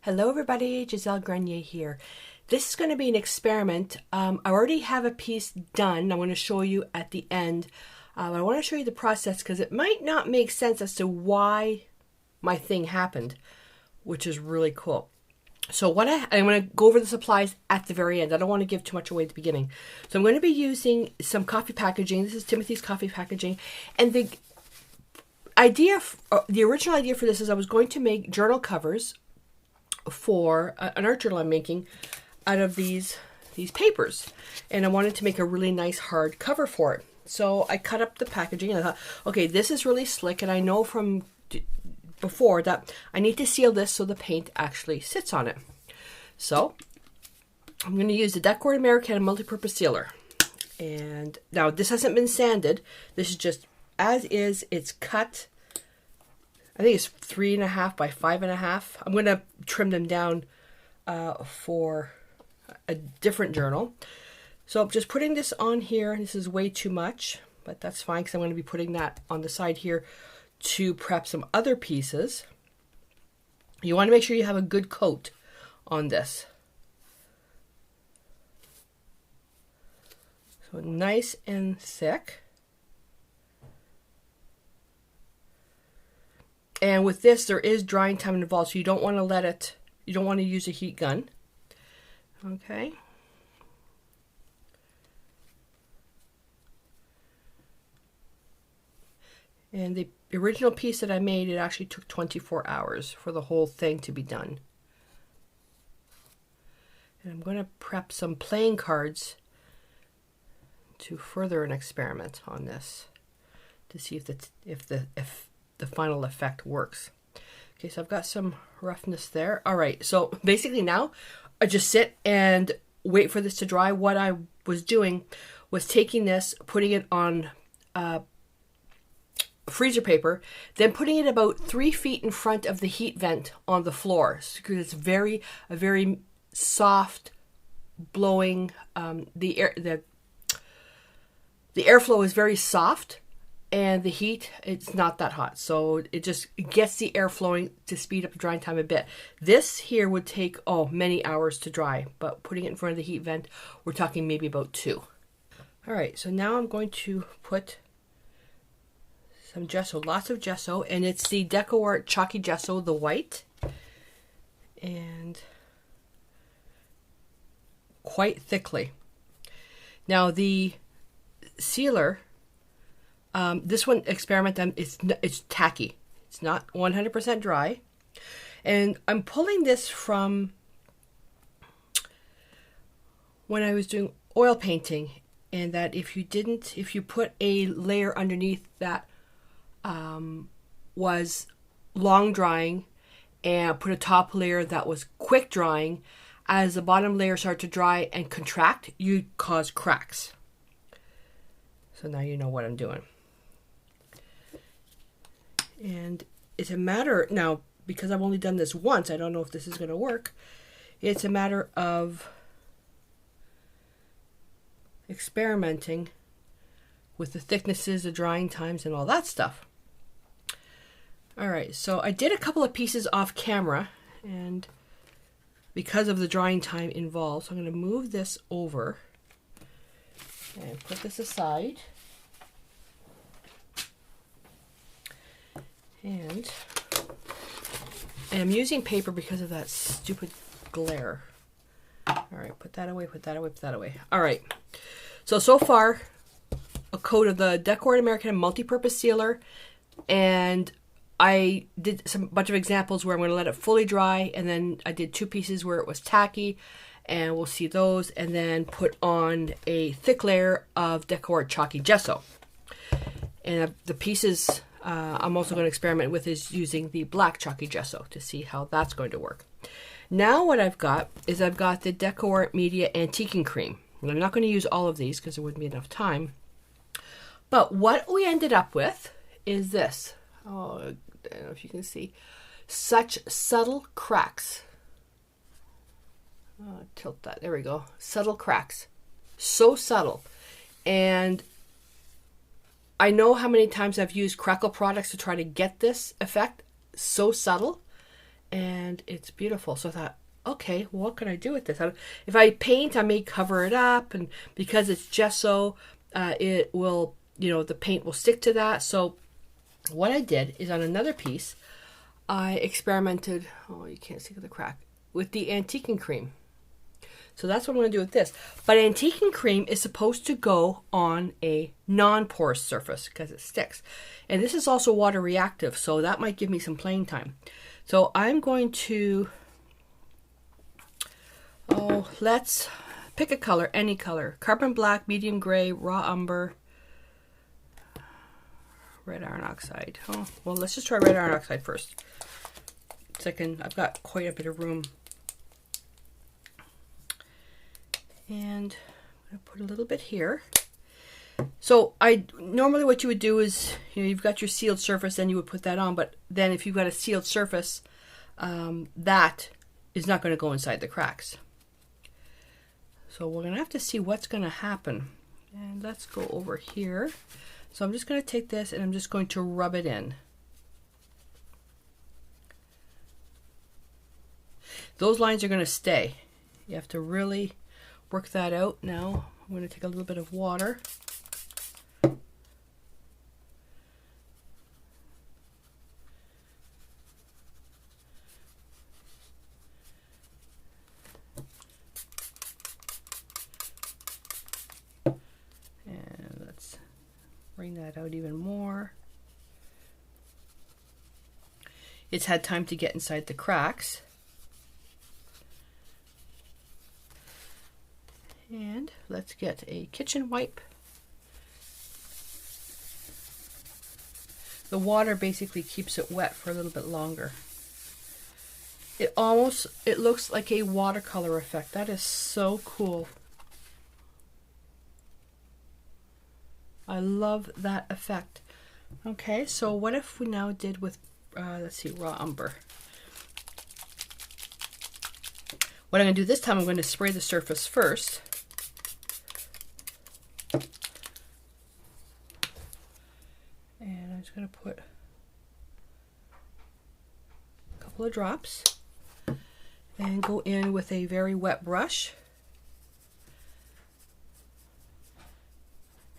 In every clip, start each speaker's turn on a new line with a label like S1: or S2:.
S1: Hello everybody, Gisele Grenier here. This is going to be an experiment. I already have a piece done. I'm going to show you at the end. I want to show you the process because it might not make sense as to why my thing happened, which is really cool. So I'm going to go over the supplies at the very end. I don't want to give too much away at the beginning. So I'm going to be using some coffee packaging. This is Timothy's coffee packaging. And the original idea for this is I was going to make journal covers for an art journal I'm making out of these papers, and I wanted to make a really nice hard cover for it. So I cut up the packaging and I thought, okay, this is really slick, and I know from before that I need to seal this so the paint actually sits on it. So I'm going to use the Decor Americana multi-purpose sealer, and now this hasn't been sanded. This is just as is. It's cut, I think it's 3.5 by 5.5. I'm going to trim them down for a different journal. So I'm just putting this on here. This is way too much, but that's fine because I'm going to be putting that on the side here to prep some other pieces. You want to make sure you have a good coat on this. So nice and thick. And with this, there is drying time involved, so you don't want to use a heat gun. Okay. And the original piece that I made, it actually took 24 hours for the whole thing to be done. And I'm going to prep some playing cards to further an experiment on this to see if the final effect works. Okay, so I've got some roughness there. All right, so basically now I just sit and wait for this to dry. What I was doing was taking this, putting it on freezer paper, then putting it about 3 feet in front of the heat vent on the floor, because it's a very soft blowing. The airflow is very soft, and the heat, it's not that hot, so it just gets the air flowing to speed up the drying time a bit. This here would take many hours to dry, but putting it in front of the heat vent, we're talking maybe about 2. All right, so now I'm going to put some gesso, lots of gesso, and it's the DecoArt Chalky Gesso, the white, and quite thickly. Now the sealer, this one experiment, it's tacky. It's not 100% dry, and I'm pulling this from when I was doing oil painting, and that if you put a layer underneath that was long drying and put a top layer that was quick drying, as the bottom layer started to dry and contract, you cause cracks. So now you know what I'm doing. And it's a matter, now because I've only done this once, I don't know if this is going to work. It's a matter of experimenting with the thicknesses, the drying times, and all that stuff. All right, so I did a couple of pieces off camera, and because of the drying time involved, so I'm going to move this over and put this aside. And I'm using paper because of that stupid glare. All right, put that away, put that away, put that away. All right, so far, a coat of the DecoArt Americana multi-purpose sealer, and I did bunch of examples where I'm going to let it fully dry, and then I did 2 pieces where it was tacky, and we'll see those, and then put on a thick layer of DecoArt Chalky Gesso. And the pieces I'm also going to experiment with is using the black Chalky Gesso to see how that's going to work. Now what I've got the DecoArt Media Antiquing Cream. And I'm not going to use all of these because there wouldn't be enough time. But what we ended up with is this. Oh, I don't know if you can see. Such subtle cracks. Oh, tilt that. There we go. Subtle cracks. So subtle. And I know how many times I've used crackle products to try to get this effect. So subtle. and it's beautiful. So I thought, okay, well, what can I do with this? If I paint, I may cover it up, and because it's gesso, it will, you know, the paint will stick to that. So what I did is on another piece, I experimented, oh, you can't see the crack, with the antiquing cream. So that's what I'm going to do with this. But antiquing cream is supposed to go on a non-porous surface because it sticks. And this is also water reactive, so that might give me some playing time. So I'm going to, let's pick a color, any color. Carbon black, medium gray, raw umber, red iron oxide. Oh, well, let's just try red iron oxide first. Second, I've got quite a bit of room. And I'm going to put a little bit here. So normally what you would do is, you know, you've got your sealed surface and you would put that on, but then if you've got a sealed surface, that is not going to go inside the cracks. So we're going to have to see what's going to happen. And let's go over here. So I'm just going to take this and I'm just going to rub it in. Those lines are going to stay. You have to really work that out. Now I'm going to take a little bit of water. And let's bring that out even more. It's had time to get inside the cracks. And let's get a kitchen wipe. The water basically keeps it wet for a little bit longer. It looks like a watercolor effect. That is so cool. I love that effect. Okay, so what if we now did with, let's see, raw umber. What I'm going to do this time, I'm going to spray the surface first. And I'm just going to put a couple of drops and go in with a very wet brush.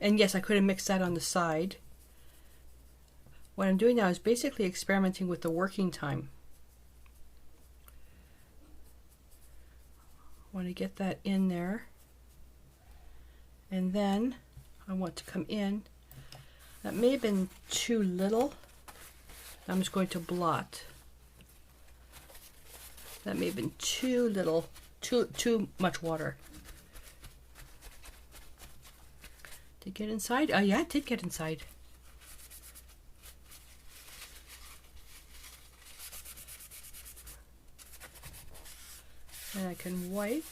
S1: And yes, I could have mixed that on the side. What I'm doing now is basically experimenting with the working time. I want to get that in there. And then I want to come in. That may have been too little. I'm just going to blot. That may have been too little, too much water. Did it get inside? Oh yeah, it did get inside. And I can wipe.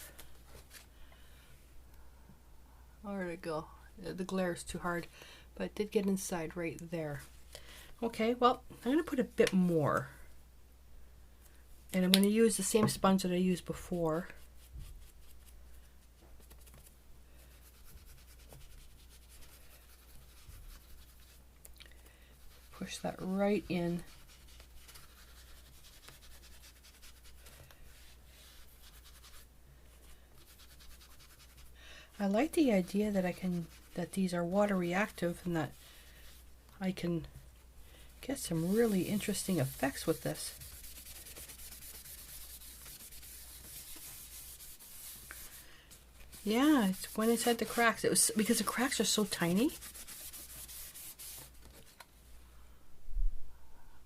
S1: Oh, there we go. The glare is too hard, but it did get inside right there. Okay, well, I'm going to put a bit more. And I'm going to use the same sponge that I used before. Push that right in. I like the idea that that these are water reactive and that I can get some really interesting effects with this. Yeah, it's when inside the cracks. It was because the cracks are so tiny.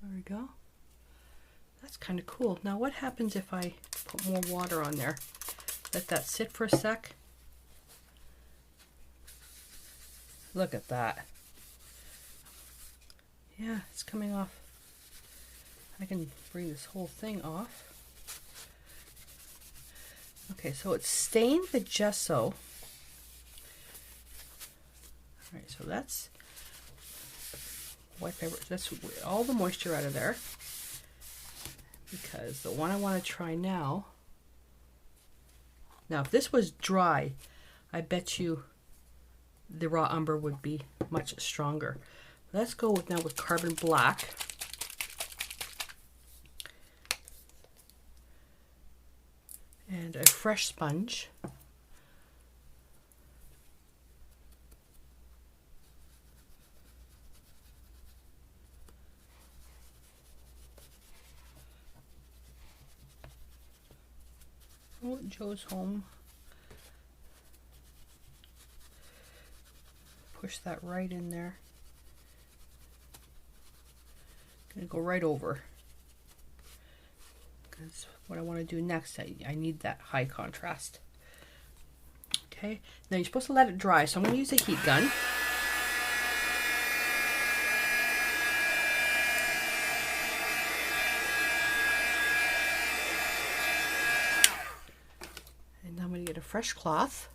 S1: There we go. That's kind of cool. Now what happens if I put more water on there? Let that sit for a sec. Look at that. Yeah, it's coming off. I can bring this whole thing off. Okay, so it's stained the gesso. Alright, so that's all the moisture out of there. Because the one I want to try now, if this was dry, I bet you the raw umber would be much stronger. Let's go now with carbon black. and a fresh sponge. Oh, Joe's home. Push that right in there. Gonna go right over. Because what I want to do next, I need that high contrast. Okay, now you're supposed to let it dry, so I'm going to use a heat gun. And now I'm going to get a fresh cloth.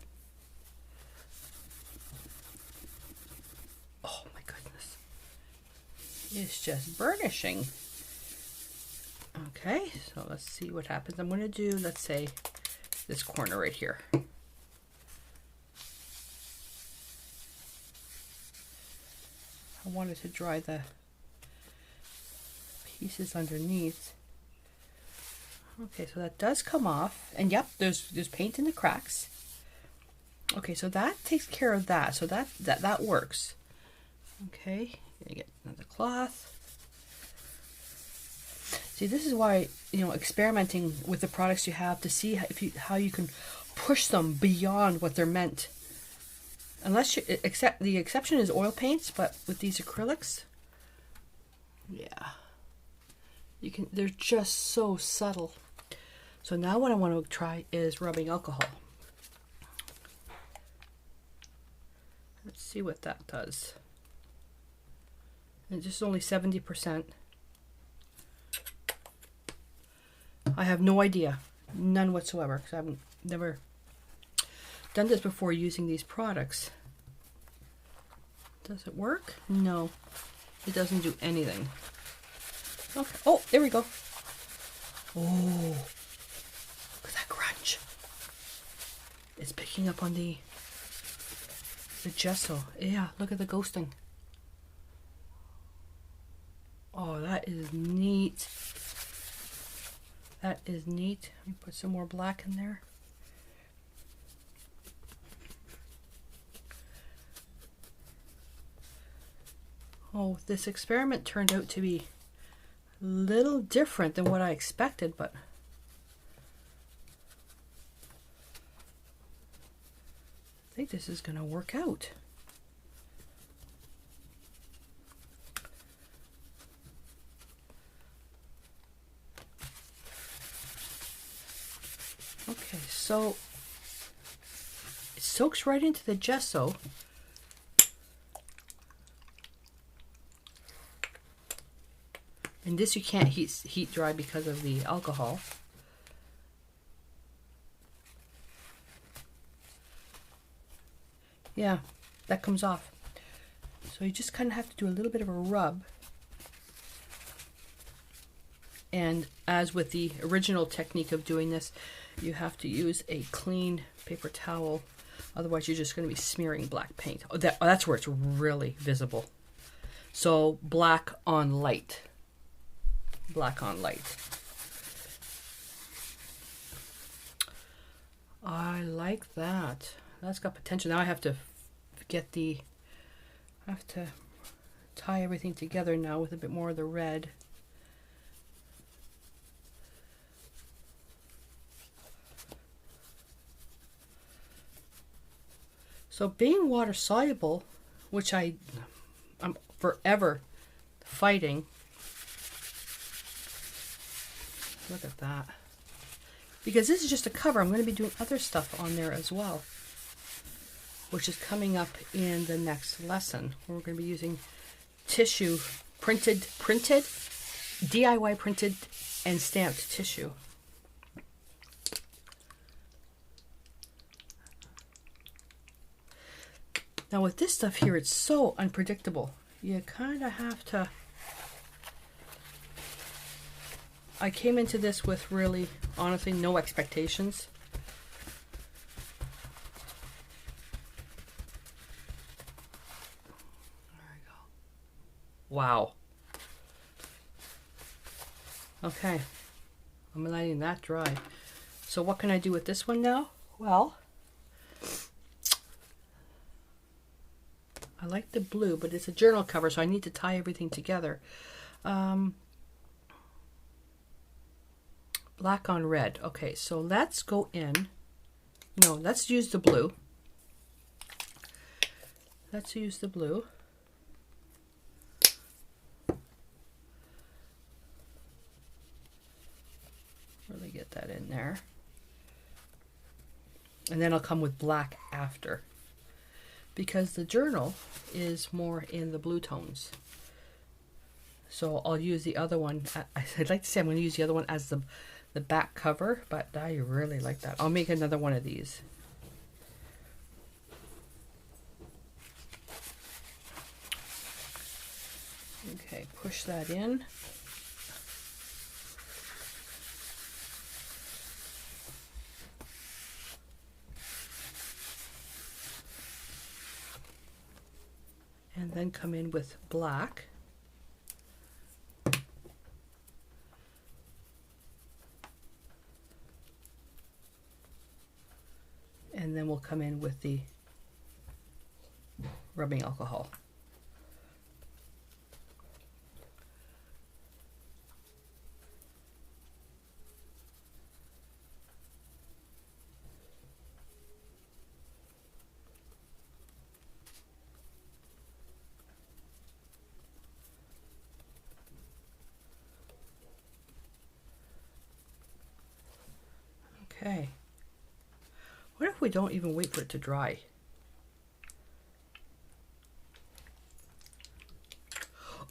S1: Oh my goodness. It's just burnishing. Okay, so let's see what happens. I'm going to do, let's say, this corner right here. I wanted to dry the pieces underneath. Okay, so that does come off, and yep, there's paint in the cracks. Okay, so that takes care of that. So that works. Okay, gonna get another cloth. See, this is why, you know, experimenting with the products you have to see how you can push them beyond what they're meant. Unless the exception is oil paints, but with these acrylics, yeah, you can. They're just so subtle. So now what I want to try is rubbing alcohol. Let's see what that does. And just only 70%. I have no idea, none whatsoever, because I've never done this before using these products. Does it work? No, it doesn't do anything. Okay. Oh, there we go. Oh, look at that grunge. It's picking up on the gesso. Yeah, look at the ghosting. Oh, that is neat. That is neat. Let me put some more black in there. Oh, this experiment turned out to be a little different than what I expected, but I think this is going to work out. Okay, so it soaks right into the gesso. And this you can't heat dry because of the alcohol. Yeah, that comes off. So you just kind of have to do a little bit of a rub. And as with the original technique of doing this, you have to use a clean paper towel. Otherwise, you're just going to be smearing black paint. Oh, that's where it's really visible. So black on light. Black on light. I like that. That's got potential. Now I have to tie everything together now with a bit more of the red. So being water soluble, which I'm forever fighting. Look at that. Because this is just a cover. I'm going to be doing other stuff on there as well, which is coming up in the next lesson. We're going to be using tissue, printed, DIY printed and stamped tissue. Now with this stuff here, it's so unpredictable. You kind of have to... I came into this with really, honestly, no expectations. There we go. Wow. Okay. I'm letting that dry. So what can I do with this one now? Well, I like the blue, but it's a journal cover, so I need to tie everything together. Black on red. Okay, so let's go in. No, let's use the blue. Let's use the blue. Really get that in there. And then I'll come with black after, because the journal is more in the blue tones. So I'll use the other one. I'd like to say I'm going to use the other one as the back cover, but I really like that. I'll make another one of these. Okay, push that in. And then come in with black. And then we'll come in with the rubbing alcohol. Okay. What if we don't even wait for it to dry?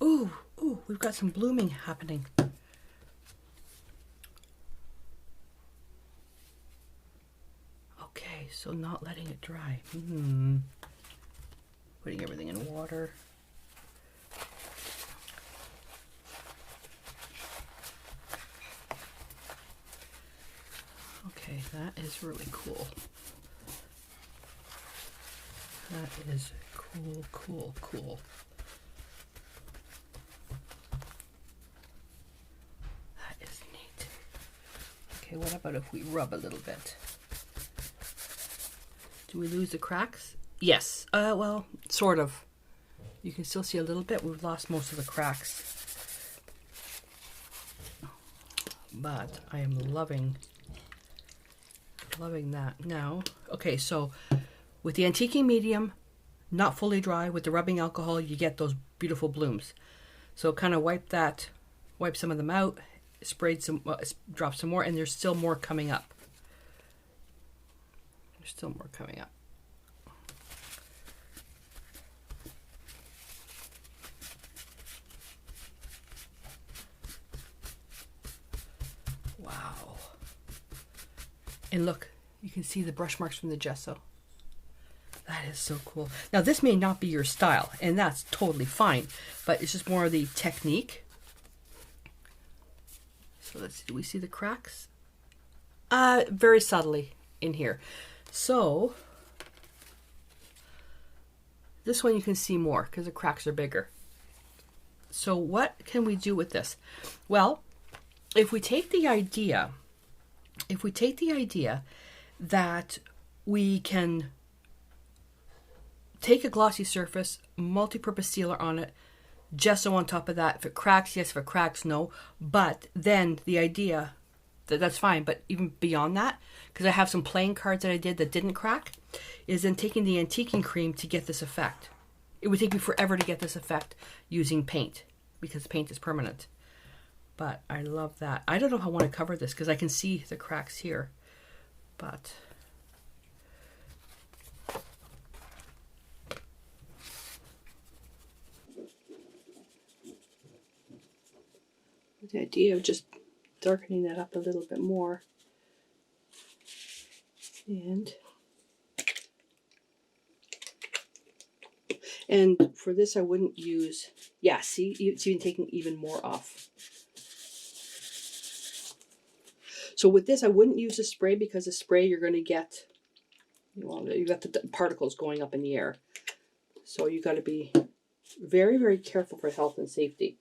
S1: Ooh, ooh, we've got some blooming happening. Okay, so not letting it dry. Putting everything in water. Okay, that is really cool. That is cool, cool, cool. That is neat. Okay, what about if we rub a little bit? Do we lose the cracks? Yes. Well, sort of. You can still see a little bit. We've lost most of the cracks. But I am loving that. Now, okay, so with the antiquing medium, not fully dry, with the rubbing alcohol, you get those beautiful blooms. So kind of wipe some of them out, drop some more, and there's still more coming up. There's still more coming up. Wow. And look, you can see the brush marks from the gesso. That is so cool. Now this may not be your style, and that's totally fine, but it's just more of the technique. So let's see, do we see the cracks? Very subtly in here. So this one you can see more because the cracks are bigger. So what can we do with this? Well, if we take the idea that we can take a glossy surface, multi-purpose sealer on it, gesso on top of that. If it cracks, yes. If it cracks, no. But then the idea that's fine. But even beyond that, because I have some playing cards that I did that didn't crack, is then taking the antiquing cream to get this effect. It would take me forever to get this effect using paint, because paint is permanent. But I love that. I don't know how I want to cover this because I can see the cracks here. But the idea of just darkening that up a little bit more. And for this I wouldn't use, yeah, see, it's even taking even more off. So with this I wouldn't use a spray, because a spray you're going to get, well, you got the particles going up in the air. So you got to be very, very careful for health and safety.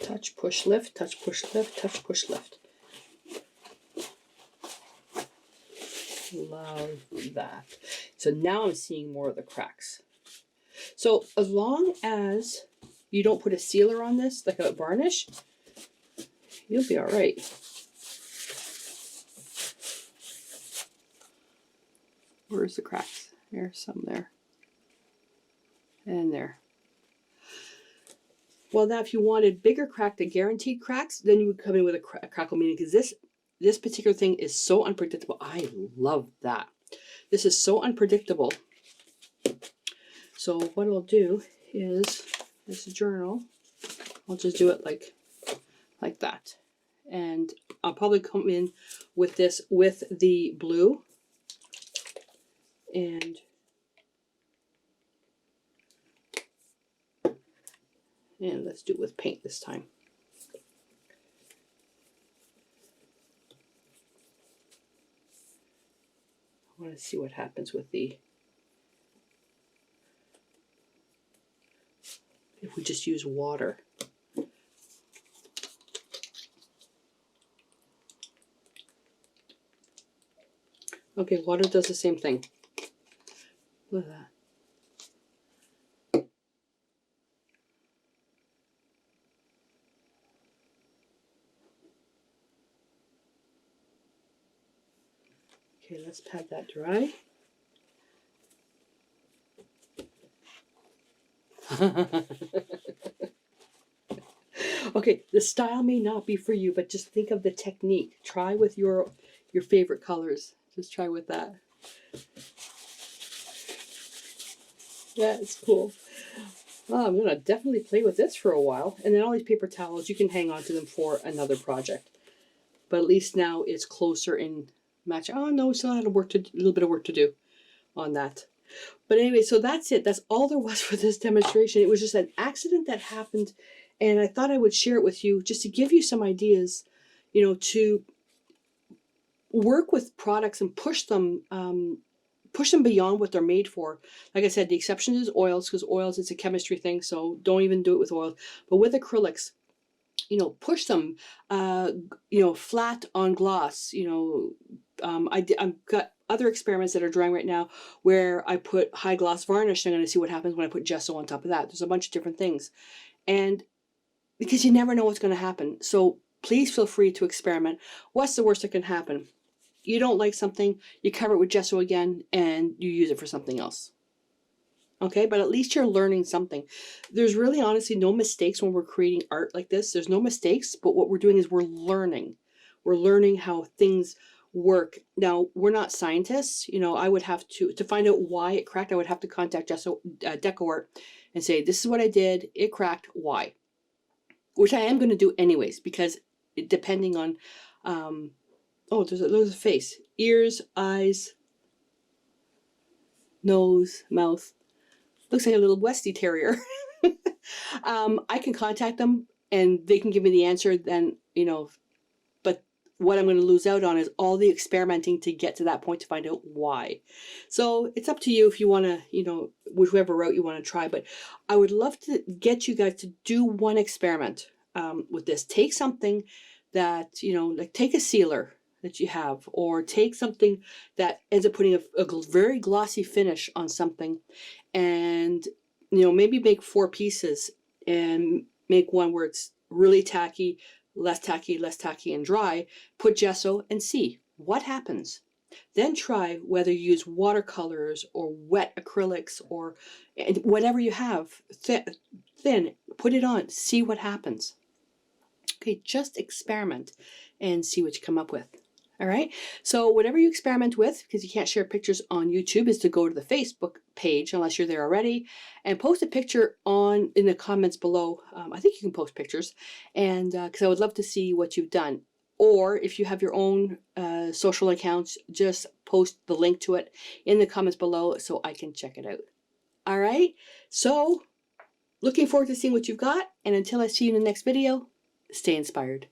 S1: Touch, push, lift, touch, push, lift, touch, push, lift. Love that. So now I'm seeing more of the cracks. So as long as you don't put a sealer on this, like a varnish, you'll be all right. Where's the cracks? There's some there. And there. Well, now if you wanted bigger crack, the guaranteed cracks, then you would come in with a crackle meaning, because this particular thing is so unpredictable. I love that. This is so unpredictable. So what I'll do is, this journal, I'll just do it like that. And I'll probably come in with this with the blue. And let's do it with paint this time. I want to see what happens with the, if we just use water. Okay, water does the same thing. Look at that. Okay, let's pat that dry. Okay, the style may not be for you, but just think of the technique. Try with your favorite colors. Just try with that. Yeah, it's cool. Oh, I'm gonna definitely play with this for a while. And then all these paper towels, you can hang on to them for another project. But at least now it's closer in match. Oh no, we still had a little bit of work to do on that. But anyway, so that's it. That's all there was for this demonstration. It was just an accident that happened, and I thought I would share it with you just to give you some ideas, you know, to work with products and push them beyond what they're made for. Like I said, the exception is oils, because oils, it's a chemistry thing, so don't even do it with oils. But with acrylics, you know, push them, you know, flat on gloss. You know, I've got other experiments that are drying right now where I put high gloss varnish. I'm going to see what happens when I put gesso on top of that. There's a bunch of different things. And because you never know what's going to happen. So please feel free to experiment. What's the worst that can happen? You don't like something, you cover it with gesso again, and you use it for something else. Okay, but at least you're learning something. There's really honestly no mistakes when we're creating art like this. There's no mistakes, but what we're doing is we're learning. We're learning how things work. Now, we're not scientists. You know, I would have to find out why it cracked, I would have to contact DecoArt and say, this is what I did, it cracked, why? Which I am going to do anyways, because depending on, oh, there's a face, ears, eyes, nose, mouth. Looks like a little Westie Terrier. I can contact them and they can give me the answer then, you know, but what I'm going to lose out on is all the experimenting to get to that point to find out why. So it's up to you if you want to, you know, whichever route you want to try, but I would love to get you guys to do one experiment with this. Take something that, you know, like take a sealer that you have, or take something that ends up putting a very glossy finish on something, and you know, maybe make 4 pieces and make one where it's really tacky, less tacky and dry. Put gesso and see what happens. Then try whether you use watercolors or wet acrylics or whatever you have, thin, put it on, see what happens. Okay, just experiment and see what you come up with. All right, so whatever you experiment with, because you can't share pictures on YouTube, is to go to the Facebook page, unless you're there already, and post a picture in the comments below. I think you can post pictures, and because I would love to see what you've done. Or if you have your own social accounts, just post the link to it in the comments below so I can check it out. All right, so looking forward to seeing what you've got, and until I see you in the next video, stay inspired.